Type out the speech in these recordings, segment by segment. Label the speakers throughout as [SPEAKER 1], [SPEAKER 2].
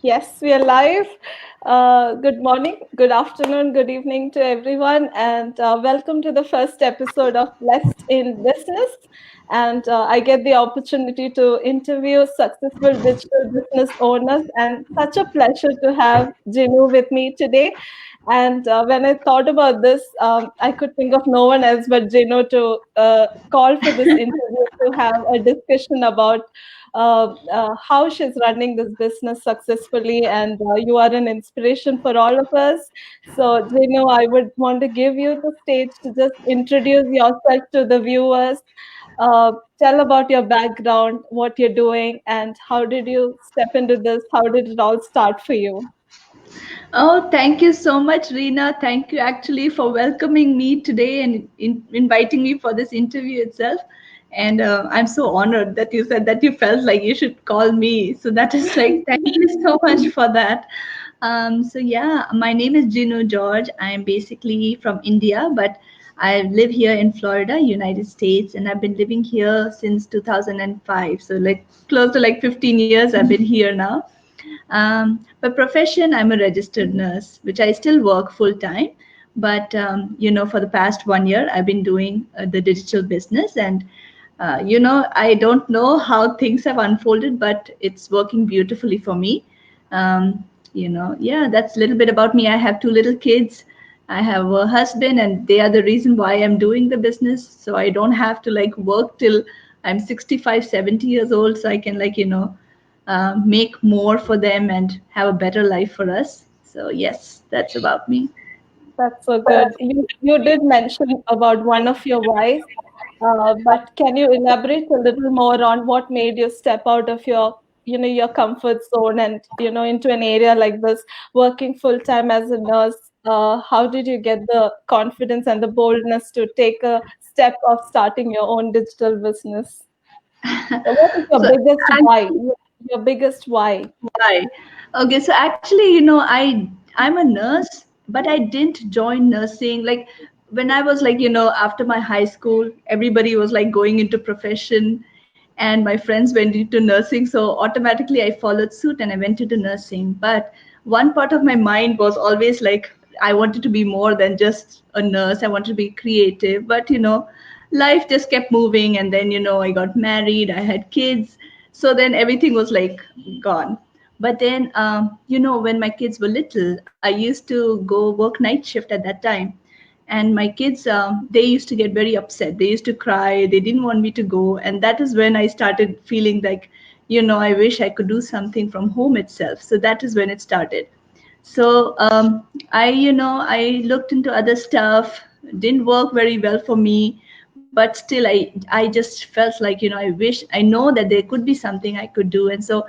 [SPEAKER 1] Yes, we are live. Good morning, good afternoon, good evening to everyone, and welcome to the first episode of Blessed in Business. And I get the opportunity to interview successful digital business owners, and such a pleasure to have Jinu with me today. And when I thought about this, I could think of no one else but Jinu to call for this interview to have a discussion about how she's running this business successfully, and you are an inspiration for all of us. So, Jinu, I would want to give you the stage to just introduce yourself to the viewers. Tell about your background, what you're doing, and how did you step into this? How did it all start for you?
[SPEAKER 2] Oh, thank you so much, Reena. Thank you actually for welcoming me today and inviting me for this interview itself. And I'm so honored that you said that you felt like you should call me. So that is like, thank you so much for that. So my name is Jinu George. I'm basically from India, but I live here in Florida, United States, and I've been living here since 2005. So like close to like 15 years I've been here now. By profession, I'm a registered nurse, which I still work full time. But for the past 1 year, I've been doing the digital business, and I don't know how things have unfolded, but it's working beautifully for me. Yeah, that's a little bit about me. I have two little kids. I have a husband, and they are the reason why I'm doing the business. So I don't have to like work till I'm 65, 70 years old. So I can make more for them and have a better life for us. So yes, that's about me.
[SPEAKER 1] That's so good. You did mention about one of your wives, but can you elaborate a little more on what made you step out of your comfort zone and, into an area like this, working full time as a nurse? How did you get the confidence and the boldness to take a step of starting your own digital business? What is your
[SPEAKER 2] So
[SPEAKER 1] biggest why?
[SPEAKER 2] actually,
[SPEAKER 1] Your biggest why?
[SPEAKER 2] why? Okay, so actually, I'm a nurse, but I didn't join nursing. Like when I was like, after my high school, everybody was like going into profession, and my friends went into nursing. So automatically, I followed suit and I went into nursing. But one part of my mind was always like, I wanted to be more than just a nurse. I wanted to be creative. But life just kept moving, and then I got married. I had kids, so then everything was like gone. But then, when my kids were little, I used to go work night shift at that time. And my kids, they used to get very upset. They used to cry. They didn't want me to go. And that is when I started feeling like, I wish I could do something from home itself. So that is when it started. So I looked into other stuff. Didn't work very well for me, but still, I just felt like I wish I know that there could be something I could do. And so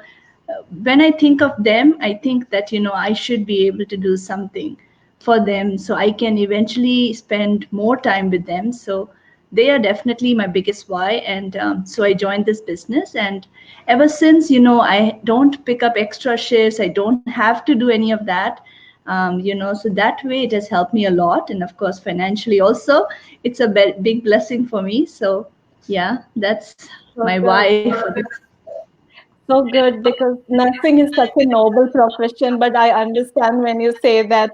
[SPEAKER 2] when I think of them, I think that I should be able to do something for them so I can eventually spend more time with them. So they are definitely my biggest why. And so I joined this business, and ever since, I don't pick up extra shifts. I don't have to do any of that. So that way it has helped me a lot, and of course financially also it's a big blessing for me. So yeah, that's
[SPEAKER 1] So
[SPEAKER 2] my
[SPEAKER 1] good.
[SPEAKER 2] why for this.
[SPEAKER 1] So good, because nursing is such a noble profession, but I understand when you say that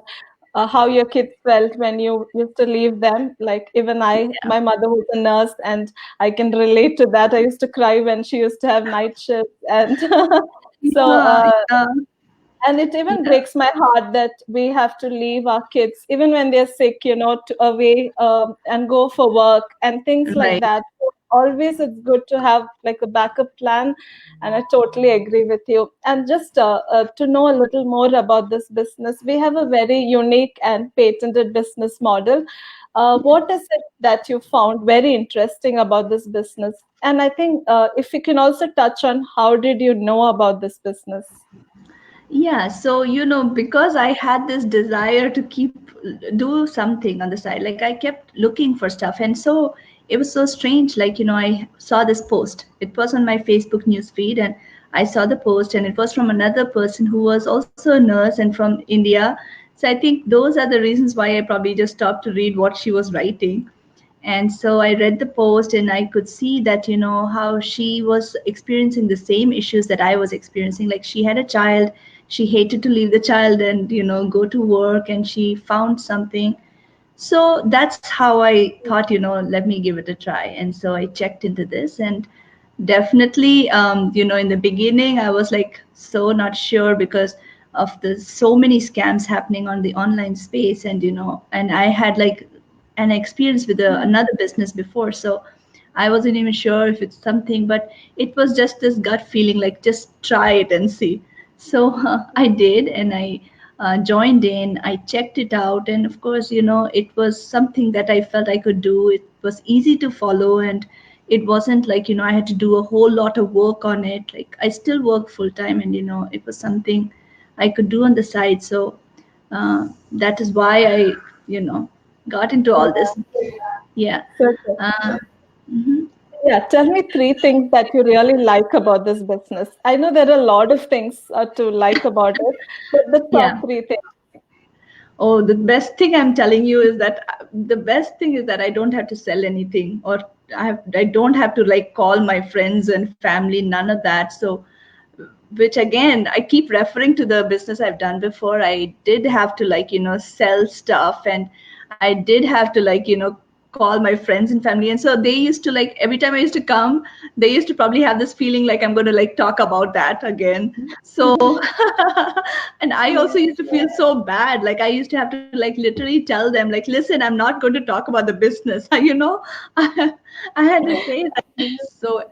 [SPEAKER 1] how your kids felt when you used to leave them. Like even my mother was a nurse, and I can relate to that. I used to cry when she used to have night shifts, and so
[SPEAKER 2] Yeah, yeah,
[SPEAKER 1] and it even
[SPEAKER 2] yeah.
[SPEAKER 1] breaks my heart that we have to leave our kids even when they're sick, to away, and go for work and things like
[SPEAKER 2] Right.
[SPEAKER 1] that. So always it's good to have like a backup plan, and I totally agree with you. And just to know a little more about this business, we have a very unique and patented business model. What is it that you found very interesting about this business? And I think if you can also touch on how did you know about this business?
[SPEAKER 2] Yeah, so because I had this desire to keep do something on the side, like I kept looking for stuff, and so it was so strange. Like I saw this post. It was on my Facebook news feed, and I saw the post, and it was from another person who was also a nurse and from India. So I think those are the reasons why I probably just stopped to read what she was writing. And so I read the post, and I could see that how she was experiencing the same issues that I was experiencing. Like she had a child, she hated to leave the child and go to work, and she found something. So that's how I thought, let me give it a try. And so I checked into this, and definitely, in the beginning I was like so not sure because of the so many scams happening on the online space. And and I had like an experience with another business before, so I wasn't even sure if it's something, but it was just this gut feeling, like just try it and see. So I did, and I joined in. I checked it out, and of course, it was something that I felt I could do. It was easy to follow, and it wasn't like I had to do a whole lot of work on it. Like I still work full time, and it was something I could do on the side. So that is why I got into all this. Yeah.
[SPEAKER 1] So good.
[SPEAKER 2] Uh, mhm.
[SPEAKER 1] Yeah, tell me three things that you really like about this business. I know there are a lot of things to like about it, but the top
[SPEAKER 2] Yeah.
[SPEAKER 1] three things.
[SPEAKER 2] Oh, the best thing I'm telling you is that the best thing is that I don't have to sell anything, or I don't have to like call my friends and family, none of that. So which again, I keep referring to the business I've done before. I did have to like sell stuff, and I did have to like call my friends and family. And so they used to like, every time I used to come, they used to probably have this feeling like I'm going to like talk about that again. So and I also used to feel so bad, like I used to have to like literally tell them like, listen, I'm not going to talk about the business. I had to say that. So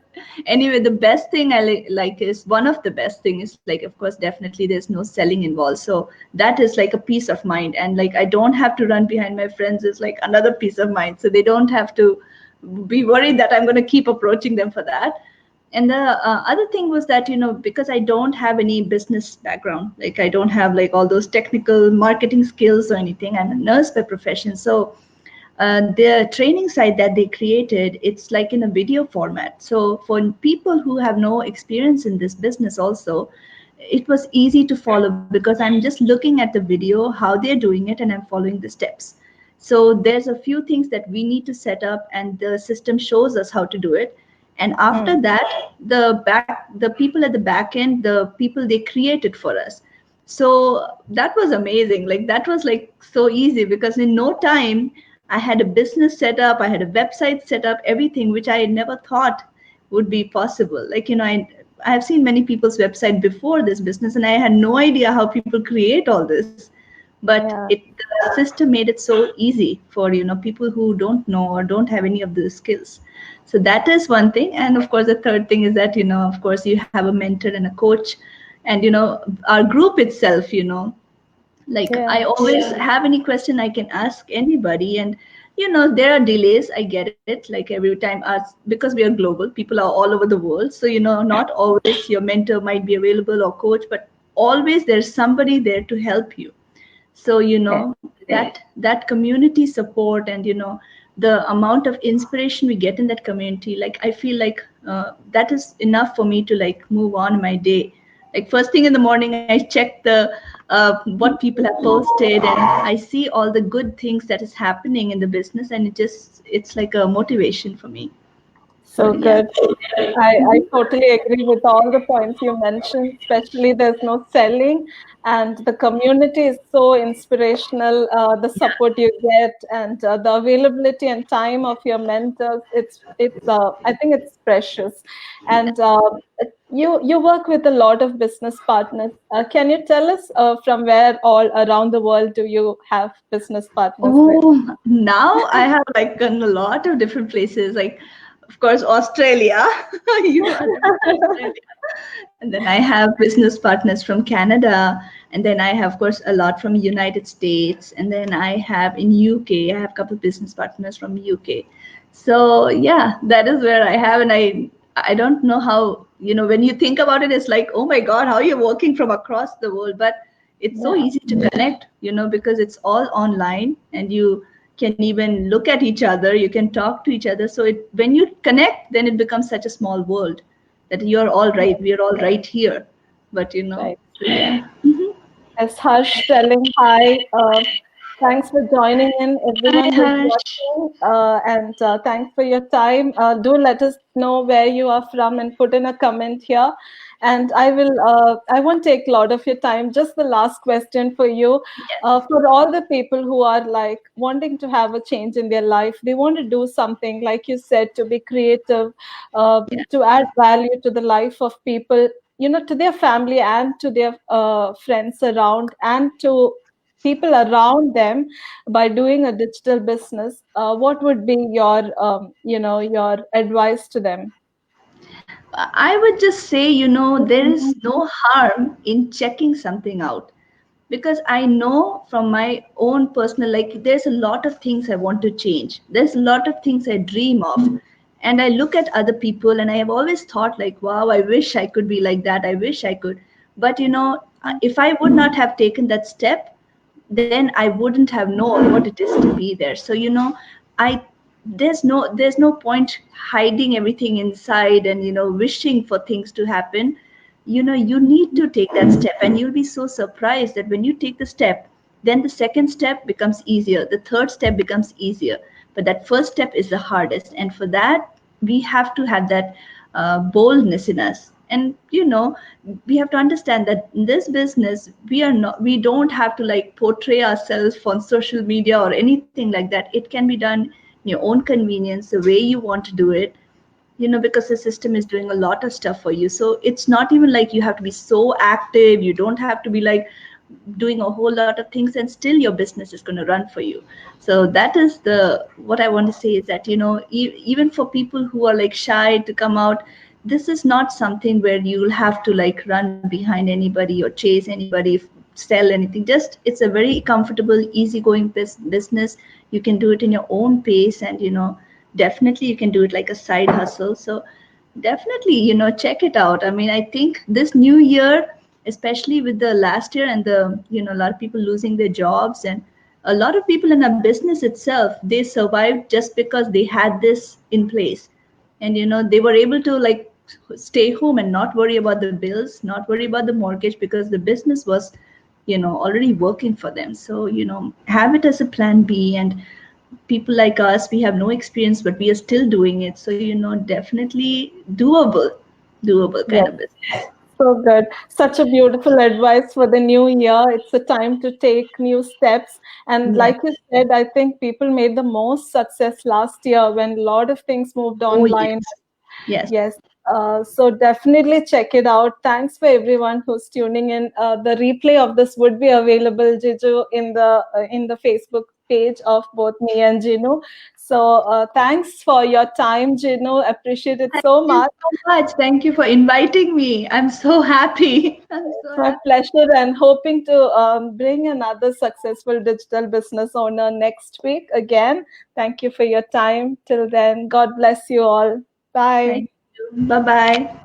[SPEAKER 2] anyway, the best thing I like is, one of the best thing is like, of course, definitely there's no selling involved. So that is like a peace of mind, and like I don't have to run behind my friends is like another peace of mind. So they don't have to be worried that I'm going to keep approaching them for that. And the other thing was that because I don't have any business background, like I don't have like all those technical marketing skills or anything. I'm a nurse by profession. So the training site that they created, it's like in a video format. So for people who have no experience in this business also, it was easy to follow because I'm just looking at the video how they're doing it, and I'm following the steps. So there's a few things that we need to set up, and the system shows us how to do it. And
[SPEAKER 1] Hmm.
[SPEAKER 2] after that, the people at the back end, the people, they create it for us. So that was amazing. Like that was like so easy, because in no time I had a business set up, I had a website set up, everything, which I never thought would be possible. Like I have seen many people's website before this business, and I had no idea how people create all this. But
[SPEAKER 1] Yeah.
[SPEAKER 2] the system made it so easy for people who don't know or don't have any of the skills. So that is one thing. And of course, the third thing is that of course, you have a mentor and a coach. And our group itself, like
[SPEAKER 1] Yeah.
[SPEAKER 2] I always have any question, I can ask anybody. And there are delays, I get it, like every time us, because we are global, people are all over the world. So not always your mentor might be available or coach, but always there's somebody there to help you. So
[SPEAKER 1] Okay.
[SPEAKER 2] that community support, and the amount of inspiration we get in that community, like I feel like that is enough for me to like move on my day. Like first thing in the morning, I check the what people have posted, and I see all the good things that is happening in the business, and it's like a motivation for me. So
[SPEAKER 1] So
[SPEAKER 2] yeah.
[SPEAKER 1] good. I totally agree with all the points you mentioned, especially there's no selling and the community is so inspirational. The support you get and the availability and time of your mentors, it's I think it's precious. And you work with a lot of business partners. Can you tell us from where all around the world do you have business partners with?
[SPEAKER 2] Oh, now I have like gone a lot of different places. Like, of course, Australia. You are Australia. And then I have business partners from Canada. And then I have, of course, a lot from United States. And then I have in UK, I have a couple of business partners from UK. So yeah, that is where I have. And I don't know how, when you think about it, it's like, oh my God, how you're working from across the world. But it's so
[SPEAKER 1] Yeah.
[SPEAKER 2] easy to connect, because it's all online, and you can even look at each other, you can talk to each other. So when you connect, then it becomes such a small world, that you're all right, we're all right here. But
[SPEAKER 1] Right.
[SPEAKER 2] so yeah.
[SPEAKER 1] As Harsh telling hi. Thanks for joining in,
[SPEAKER 2] Hi,
[SPEAKER 1] everyone who's
[SPEAKER 2] Harsh.
[SPEAKER 1] watching, and thanks for your time. Do let us know where you are from and put in a comment here. And I won't take a lot of your time. Just the last question for you.
[SPEAKER 2] Yes.
[SPEAKER 1] For all the people who are like wanting to have a change in their life, they want to do something, like you said, to be creative,
[SPEAKER 2] Yeah.
[SPEAKER 1] to add value to the life of people, to their family and to their friends around and to people around them by doing a digital business. What would be your advice to them?
[SPEAKER 2] I would just say, there is no harm in checking something out, because I know from my own personal, like, there's a lot of things I want to change. There's a lot of things I dream of. And I look at other people and I have always thought, like, wow, I wish I could be like that. I wish I could. But, if I would not have taken that step, then I wouldn't have known what it is to be there. So, I there's no point hiding everything inside and wishing for things to happen. You need to take that step, and you'll be so surprised that when you take the step, then the second step becomes easier, the third step becomes easier, but that first step is the hardest. And for that, we have to have that boldness in us. And we have to understand that in this business, we don't have to like portray ourselves on social media or anything like that. It can be done in your own convenience, the way you want to do it, because the system is doing a lot of stuff for you. So it's not even like you have to be so active. You don't have to be like doing a whole lot of things, and still your business is going to run for you. So that is the what I want to say, is that even for people who are like shy to come out, this is not something where you'll have to like run behind anybody or chase anybody, sell anything. Just, it's a very comfortable, easygoing business. You can do it in your own pace, and definitely you can do it like a side hustle. So definitely, check it out. I mean, I think this new year, especially with the last year and the, a lot of people losing their jobs, and a lot of people in our business itself, they survived just because they had this in place. And, they were able to like stay home and not worry about the bills, not worry about the mortgage, because the business was, already working for them. So, have it as a plan B. And people like us, we have no experience, but we are still doing it. So, definitely doable kind
[SPEAKER 1] Yes.
[SPEAKER 2] of business.
[SPEAKER 1] So good. Such a beautiful advice for the new year. It's a time to take new steps. And
[SPEAKER 2] Yeah.
[SPEAKER 1] like you said, I think people made the most success last year when a lot of things moved
[SPEAKER 2] Oh, yes.
[SPEAKER 1] online.
[SPEAKER 2] Yes.
[SPEAKER 1] Yes. So definitely check it out. Thanks for everyone who's tuning in. The replay of this would be available, Jiju, in the Facebook page of both me and Jinu. So thanks for your time, Jinu. Appreciate it
[SPEAKER 2] Thank
[SPEAKER 1] so
[SPEAKER 2] you
[SPEAKER 1] much.
[SPEAKER 2] so much. Thank you for inviting me. I'm so happy. I'm so
[SPEAKER 1] My
[SPEAKER 2] happy.
[SPEAKER 1] pleasure, and hoping to bring another successful digital business owner next week again. Thank you for your time. Till then, God bless you all. Bye.
[SPEAKER 2] Thank you. Bye bye.